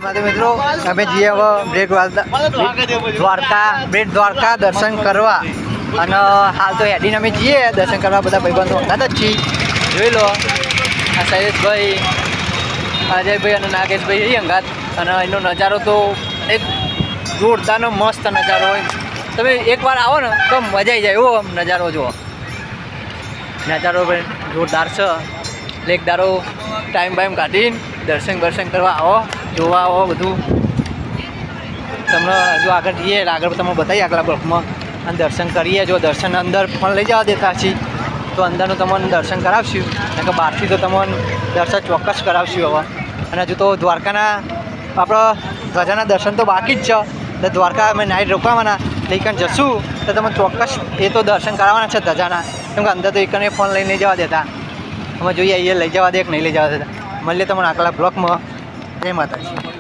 મિત્રો અમે જઈએ હવે બેટ દ્વારકા દર્શન કરવા અને હાલ તો હેડીને અમે જઈએ દર્શન કરવા બધા ભાઈબંધો અંગાત જ છીએ. જોઈ લો આ શૈલેષભાઈ, અજયભાઈ અને નાગેશભાઈ એ અંગાત. અને એનો નજારો તો એક જોરદારનો મસ્ત નજારો હોય. તમે એકવાર આવો ને તો મજા આવી જાય એવો નજારો જુઓ. નજારો જોરદાર છે. એક દારો ટાઈમ બાઈમ કાઢીને દર્શન કરવા આવો, જોવા આવો બધું. તમને જો આગળ જઈએ આગળ તમે બતાવીએ આગલા બ્લોકમાં અને દર્શન કરીએ. જો દર્શન અંદર પણ લઈ જવા દેતા છીએ તો અંદરનું તમને દર્શન કરાવશું, કારણ કે બહારથી તો તમને દર્શન ચોક્કસ કરાવશું હવે. અને હજુ તો દ્વારકાના આપણા ગજાના દર્શન તો બાકી જ છે. એટલે દ્વારકા અમે નાઇટ રોકાવાના લઈકન જશું તો તમે ચોક્કસ એ તો દર્શન કરાવવાના છે ધજાના, કેમ કે અંદર તો એકને ફોન લઈને નહીં જવા દેતા. અમે જોઈએ અહીંયા લઈ જવા દે કે નહીં લઈ જવા દેતા. મળીએ તમને આગલા બ્લોકમાં. જય માતાજી.